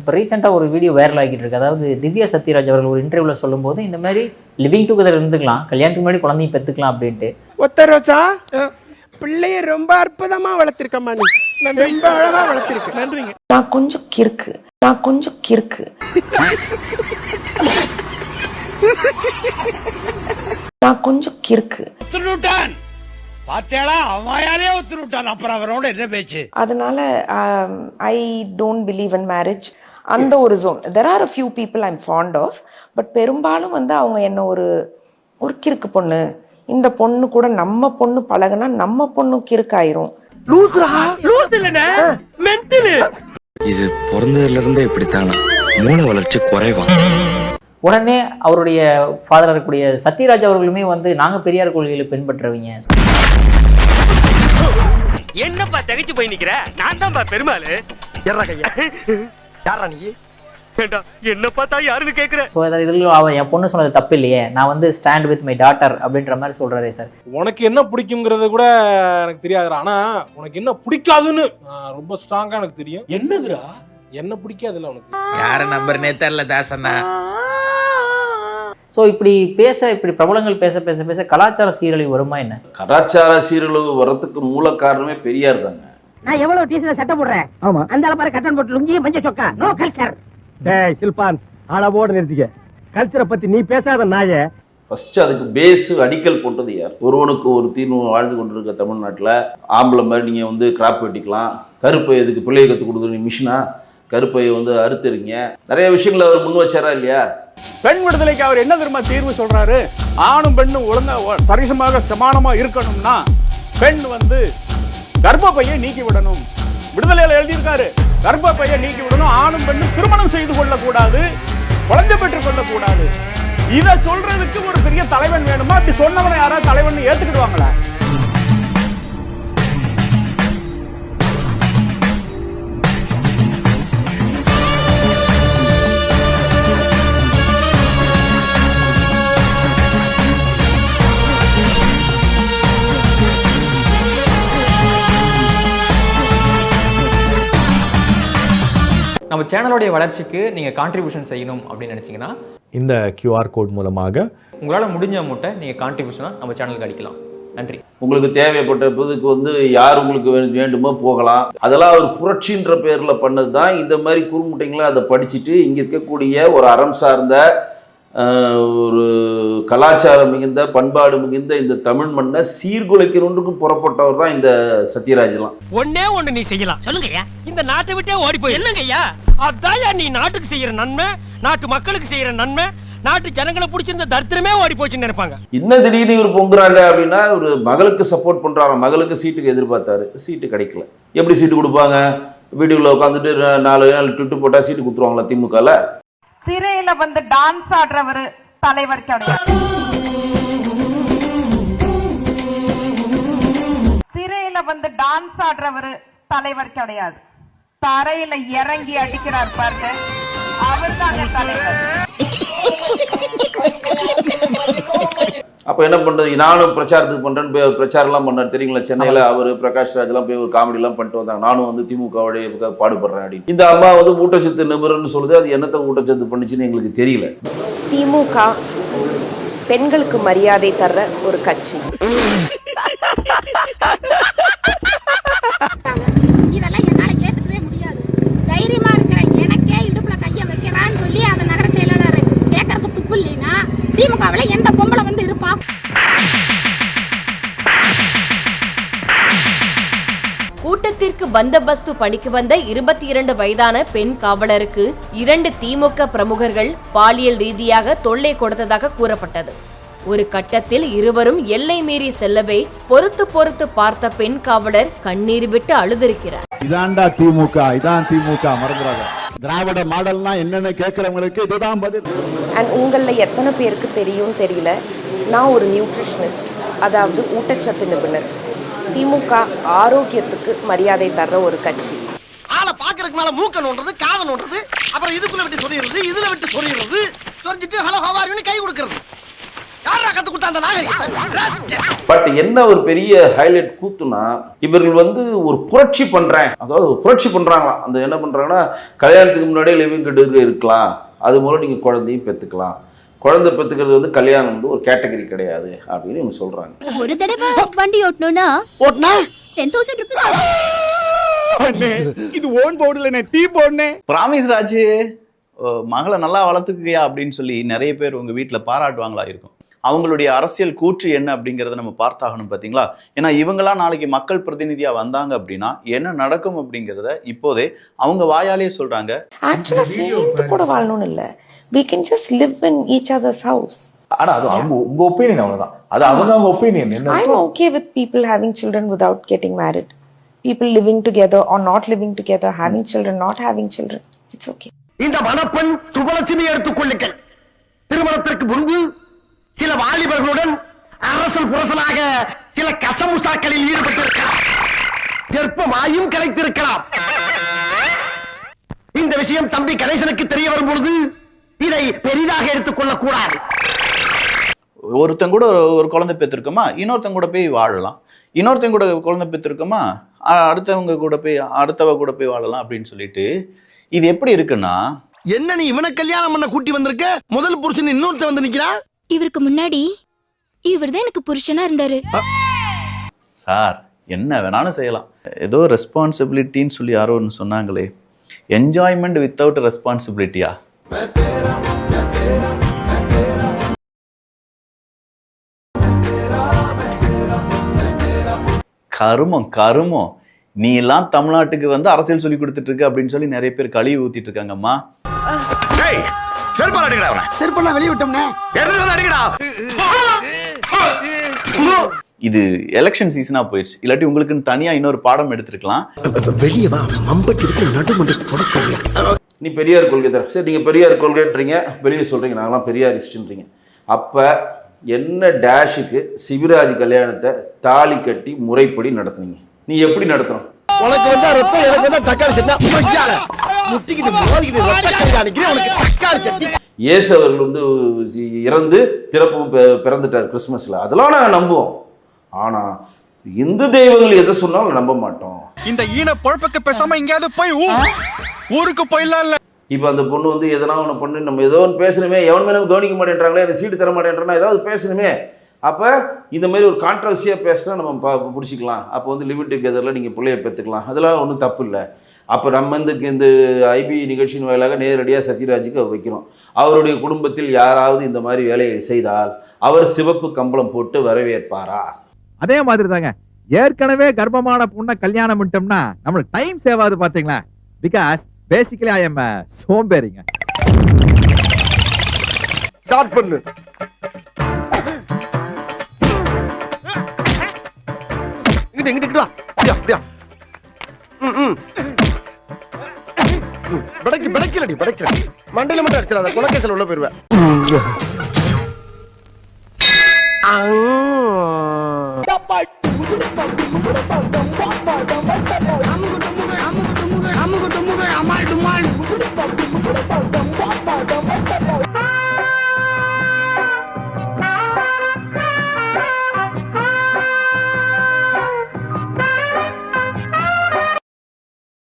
இப்போ ரீசெண்டாக ஒரு வீடியோ வைரல் ஆகிட்டு இருக்கு. அதாவது திவ்யா சத்யராஜ் அவர்கள் ஒரு இன்டர்வியூவில் சொல்லும்போது இந்த மாதிரி லிவிங் டுகெதர் இருந்துக்கலாம், கல்யாணத்துக்கு முன்னாடி குழந்தையும் பெற்றுக்கலாம் அப்படின்ட்டு. ஒத்த ரோசா பிள்ளைய ரொம்ப அற்புதமா வளர்த்திருக்கம்மா, நீ ரொம்ப அழகா வளர்த்திருக்கு. நன்றிங்க. நான் கொஞ்சம் கிறுக்கு நான் கொஞ்சம் கிறுக்கு. அதனால I don't believe in marriage. அந்த ஒரு zone. There are a few people I'm fond of, but பெரும்பாலும் வந்து அவங்க என்ன ஒரு கிறுக்கு பொண்ணு, இந்த பொண்ணு கூட நம்ம பொண்ணு பழகுனா நம்ம பொண்ணு கிறுக்காயிரும். இது பிறந்ததுல இருந்தே இப்படித்தானா, மூளை வளர்ச்சி குறைவா. உடனே அவருடைய ஃபாதர் இருக்கக்கூடிய சத்யராஜ் அவர்களுமே வந்து நாங்கள் பெரியார் கொள்கைகளை பின்பற்றுவீங்க. என்னப்பா தகைச்சு போய் நிக்கிற? நான் தான்ப்பா பெருமாள். என்ன பார்த்தா யாருன்னு கேக்குறேன். இதில் அவன் என் பொண்ணு சொன்னது தப்பு இல்லையே, நான் வந்து ஸ்டாண்ட் வித் மை டாட்டர் அப்படின்ற மாதிரி சொல்றாரே சார். உனக்கு என்ன பிடிக்குங்கிறது கூட எனக்கு தெரியாது, ஆனா உனக்கு என்ன பிடிக்காதுன்னு ரொம்ப ஸ்ட்ராங்கா எனக்கு தெரியும். என்னதுடா என்ன பிடிக்காதுல்ல உனக்கு? யார நம்பர்னே தெரியல தாசண்ணா. ஸோ இப்படி பிரபலங்கள் பேச பேச பேச கலாச்சார சீரழிவு வருமா என்ன? கலாச்சார சீரழிவு வரத்துக்கு மூல காரணமே பெரியார் தாங்க. நான் எவ்வளவு டீசர்ட்ல சட்டை போடுறேன், ஆமா அந்த அளவு கட்டன் போட்டு லுங்கி மஞ்சள் சொக்கா, நோ கல்ச்சர். டேய் சில்பான், அளவோட நிறுத்திக்க. கல்ச்சரை பத்தி நீ பேசாத நாயே. ஃபர்ஸ்ட் அதுக்கு பேஸ் அடிக்கல் போட்டது யார்? ஒருவனுக்கு ஒரு தீர்வு வாழ்ந்து கொண்டிருக்க தமிழ்நாட்டில் ஆம்பளை மாதிரி நீங்கள் வந்து கிராப் வெட்டிக்கலாம், கருப்பை எதுக்கு பிள்ளையை கற்றுக் கொடுக்குற மிஷினா, கருப்பையை வந்து அறுத்துறீங்க, நிறைய விஷயங்களை அவர் முன் வச்சாரா இல்லையா? பெண் விடுதலைக்கு அவர் என்ன தெரியுமா தீர்வு சொல்றாரு? ஆணும் பெண்ணும் ஒழுங்கா சரிசமாக சமானமா இருக்கணும்னா பெண் வந்து கர்ப்பப்பையை நீக்கி விடணும். விடுதலையில எழுதியிருக்காரு, கர்ப்பப்பையை நீக்கி விடணும், ஆணும் பெண்ணும் திருமணம் செய்து கொள்ளக்கூடாது, குழந்தை பெற்றுக் கொள்ளக்கூடாது. இதை சொல்றதுக்கு ஒரு பெரிய தலைவன் வேணுமா? அப்படி சொன்னவனை யாராவது தலைவன் ஏத்துக்கிடுவாங்களா? நம்ம சேனலோடைய வளர்ச்சிக்கு நீங்கள் கான்ட்ரிபியூஷன் செய்யணும் அப்படின்னு நினச்சிங்கன்னா இந்த QR கோட் மூலமாக உங்களால் முடிஞ்ச அமௌண்ட்டை நீங்கள் கான்ட்ரிபியூஷனாக நம்ம சேனலுக்கு அடிக்கலாம். நன்றி. உங்களுக்கு தேவைப்பட்ட இதுக்கு வந்து யார் உங்களுக்கு வேண்டுமோ போகலாம். அதெல்லாம் ஒரு புரட்சின்ற பேரில் பண்ணது தான். இந்த மாதிரி குறுமுட்டைங்களை அதை படிச்சுட்டு இங்கே இருக்கக்கூடிய ஒரு அறம் சார்ந்த ஒரு கலாச்சாரம் மிகுந்த பண்பாடு மிகுந்த இந்த தமிழ் மண்ணை சீர்குலைக்கணுன்றுக்கு புறப்பட்டவர் தான் இந்த சத்யராஜ்லாம். ஒண்ணு நீ செய்யலாம். சொல்லுங்கய்யா. இந்த நாட்டை விட்டே ஓடி போய் என்னங்கய்யா? அதான் நீ நாட்டுக்கு செய்யற நன்மை, நாட்டு மக்களுக்கு செய்யற நன்மை, நாட்டு ஜனங்களை பிடிச்சிருந்த தரித்திரமே ஓடி போச்சுன்னு நினைப்பாங்க. இன்னும் திடீர்னு இவர் பொங்குறாங்க அப்படின்னா ஒரு மகளுக்கு சப்போர்ட் பண்றாங்க. மகளுக்கு சீட்டுக்கு எதிர்பார்த்தாரு, சீட்டு கிடைக்கல. எப்படி சீட்டு கொடுப்பாங்க? வீடியோவில் உட்காந்துட்டு 4 நாள் ட்விட்டு போட்டா சீட்டு கொடுத்துருவாங்களா திமுகல? திரையில வந்து டான்ஸ் ஆடுறவரு தலைவர் கிடையாது. திரையில வந்து டான்ஸ் ஆடுறவரு தலைவர் கிடையாது. தரையில இறங்கி அடிக்கிறார் பாருங்க, அவர் தாங்க தலைவர். அப்போ என்ன பண்ணுறது? நானும் பிரச்சாரத்துக்கு பண்ணுறேன்னு பிரச்சாரம்லாம் பண்ணார் தெரியுங்களா? சென்னையில் அவர் பிரகாஷ் ராஜ்லாம் போய் ஒரு காமெடிலாம் பண்ணிட்டு வந்தாங்க. நானும் வந்து திமுகவுடைய பாடுபடுறேன் அப்படின்னு. இந்த அம்மா வந்து ஊட்டச்சத்து நிபுணர்னு சொல்லுது. அது என்னத்தை ஊட்டச்சத்து பண்ணுச்சுன்னு எங்களுக்கு தெரியல. திமுக பெண்களுக்கு மரியாதை தர்ற ஒரு கட்சி. இதெல்லாம் என்னால ஏத்துக்கவே முடியாது. தைரியமா இருக்கிற எனக்கே இடுப்புல கைய வைக்கிறான்னு சொல்லி அந்த நகர செயலாளர் கேட்கறதுக்கு துப்பு இல்லைன்னா திமுகவுல எந்த பொம்பளை வந்து இருப்பா? கூட்டத்திற்கு பந்தோபஸ்து பணிக்கு வந்த 22 வயதான பெண் காவலருக்கு 2 திமுக பிரமுகர்கள் பாலியல் ரீதியாக தொல்லை கொடுத்ததாக கூறப்பட்டது. ஒரு கட்டத்தில் இருவரும் எல்லை மீறி செல்லவே பொறுத்து பார்த்த பெண் காவலர் கண்ணீர் விட்டு அழுதிருக்கிறார். இதான்டா திமுக, இதான் திமுக மறந்துறாங்க. திராவிட மாடல்னா என்னன்னு கேட்கறவங்களுக்கு இதுதான் பதில். அண்ட் உங்களில் எத்தனை பேருக்கு தெரியும் தெரியல, நான் ஒரு நியூட்ரிஷனிஸ்ட், அதாவது ஊட்டச்சத்து நிபுணர். திமுக ஆரோக்கியத்துக்கு மரியாதை தர்ற ஒரு கட்சி. ஆளை பாக்குறதுக்கு மேல மூக்க நோண்டுறது, காதை நோண்டுறது, அப்புறம் இதுக்குள்ள விட்டு சொல்லிடுறது, இதுல விட்டு சொல்லிடுறது, சொரிஞ்சிட்டு ஹலோ ஹவாரின்னு கை கொடுக்கறது. யாரா கத்து கொடுத்தா அந்த நாகரிகத்தை? பட் என்ன ஒரு பெரிய ஹைலைட் கூத்துனா, இவர்கள் வந்து ஒரு புரட்சி பண்றேன், அதாவது ஒரு புரட்சி பண்றாங்களாம். அந்த என்ன பண்றாங்கன்னா, கல்யாணத்துக்கு முன்னாடியே லிவிங் டுகெதர் இருக்கலாம், அது மூலம் நீங்க குழந்தையும் பெற்றுக்கலாம், குழந்தை பெற்றுக்கிறது வந்து கல்யாணம் வந்து ஒரு கேட்டகரி கிடையாது அப்படின்னு இவங்க சொல்றாங்க. ஒரு தடவை வண்டி ஓட்டணும்னா ஓட்டுனா 10,000 rupees. இது ஓன் போர்டுல டீ போடுனே. பிராமிஸ் ராஜு, மகளை நல்லா வளர்த்துக்கியா அப்படின்னு சொல்லி நிறைய பேர் உங்க வீட்டுல பாராட்டுவாங்களா இருக்கும். அவங்களுடைய அரசியல் கூற்று என்ன அப்படிங்கறத நம்ம பார்த்தாகணும் பாத்தீங்களா. ஏன்னா இவங்கெல்லாம் நாளைக்கு மக்கள் பிரதிநிதியா வந்தாங்க அப்படின்னா என்ன நடக்கும் அப்படிங்கறத இப்போதே அவங்க வாயாலே சொல்றாங்க. ஆக்சுவலா சேர்ந்து கூட வாழணும்னு இல்ல, we can just live in each other's house. ஆனா அது உங்க ஒப்பீனியன் அவ்வளவுதான். அது அவங்க opinion. I'm okay with people having children without getting married. People living together or not living together, having children, not having children. It's okay. இந்த மணப்பெண் சுபலட்சுமி எடுத்துக் கொள்ளுங்கள். திருமணத்திற்கு முன்பு சில வாலிபர்களுடன் அரசல் புரசலாக சில கசமுசாக்களில் ஈடுபட்டிருக்கலாம், கர்ப்பமாயும் கலைத்திருக்கலாம். இந்த விஷயம் தம்பி கணேசனுக்கு தெரிய வரும் பொழுது இதை பெரிதாக எடுத்துக்கொள்ள கூடாது. ஒருத்தங்க கூட ஒரு குழந்தை பெற்றிருக்கோமா, இன்னொருத்தங்க கூட போய் வாழலாம். இன்னொருத்தங்க கூட குழந்தை பெற்றிருக்கோமா, அடுத்தவ கூட போய் வாழலாம் அப்படின்னு சொல்லிட்டு இது எப்படி இருக்குன்னா, என்ன நீ இவனை கல்யாணம் பண்ண கூட்டி வந்திருக்க, முதல் புருஷன் இன்னொருத்த வந்து நிக்கிறா. இவருக்கு முன்னாடி இவர்தான் எனக்கு புருஷனா இருந்தாரு. சார் என்ன வேணாலும் செய்யலாம், ஏதோ ரெஸ்பான்சிபிலிட்டின்னு சொல்லி யாரோ ஒன்று சொன்னாங்களே, என்ஜாய்மெண்ட் வித்தவுட் ரெஸ்பான்சிபிலிட்டியா? கருமம், நீ எல்லாம் தமிழ்நாட்டுக்கு வந்து அரசியல் சொல்லி கொடுத்துட்டு இருக்க அப்படின்னு சொல்லி நிறைய பேர் கழுவி ஊத்திட்டு இருக்காங்கம்மா. செருப்பெல்லாம் வெளியே விட்டோம்னே, இது எலெக்ஷன் சீசனா போயிடுச்சு. இல்லாட்டி உங்களுக்குன்னு தனியா இன்னொரு பாடம் எடுத்திருக்கலாம். வெளியே வா, மம்பட்டி நடுமண்டு தொடக்க. நீ பெரியார் கொள்கை தர, சரி நீங்க பெரியார் கொள்கைன்றீங்க, வெளியே சொல்றீங்க நாங்களாம் பெரியாரிஸ்ட்ன்றீங்க. அப்ப என்ன டேஷுக்கு சிவராஜ் கல்யாணத்தை தாலி கட்டி முறைப்படி நடத்துனீங்க? நீ எப்படி நடத்தணும்? உனக்கு வந்தா ரத்தம், எனக்கு வந்தா தக்காளி சட்னி. முட்டிக்கிட்டு மோதிக்கிட்டு ரத்தம் காணிக்கிறேன் உனக்கு தக்காளி சட்னி. இயேசு அவர்கள் வந்து இறந்து திறப்பும் பிறந்துட்டார் கிறிஸ்துமஸ்ல, அதெல்லாம் நாங்கள் நம்புவோம். ஆனா இந்து தெய்வங்கள் எதை சொன்னாலும் நம்ப மாட்டோம். இந்த ஈன பொழப்புக்கு பேசாம எங்கேயாவது போய் ஊருக்கு போயிடலாம். இப்போ அந்த பொண்ணு வந்து எதனா ஒன்று பண்ணு, நம்ம ஏதோ ஒன்று பேசணுமே, எவனுமே நம்ம கவனிக்க மாட்டேன்றாங்களே, எனக்கு சீட்டு தர மாட்டேன்றா, ஏதாவது பேசணுமே. அப்போ இந்த மாதிரி ஒரு கான்ட்ரவர்சியாக பேசினா நம்ம பிடிச்சிக்கலாம். அப்போ வந்து லிவிங் டுகெதரில் நீங்கள் பிள்ளைய பெற்றுக்கலாம், அதெல்லாம் ஒன்றும் தப்பு இல்லை. அப்போ நம்ம இந்த ஐபி நிகழ்ச்சியின் வாயிலாக நேரடியாக சத்யராஜுக்கு வைக்கிறோம். அவருடைய குடும்பத்தில் யாராவது இந்த மாதிரி வேலையை செய்தால் அவர் சிவப்பு கம்பளம் போட்டு வரவேற்பாரா? அதே மாதிரி தாங்க, ஏற்கனவே கர்ப்பமான பொண்ணை கல்யாணம் பண்ணிட்டோம்னா நம்மளுக்கு டைம் சேவ் ஆகுது பாத்தீங்களா. பிகாஸ் பேசிக்கலி ஐ எம் சோம்பேறிங்க. ஸ்டார்ட் பண்ணு. இங்கிட்டு வா. அப்படியா படைக்கலடி மண்டையில மட்டும் அடிச்சிடாத, குலக்கேசல் உள்ள போயிருவேன். அம்முகுட்டு அம்மாள்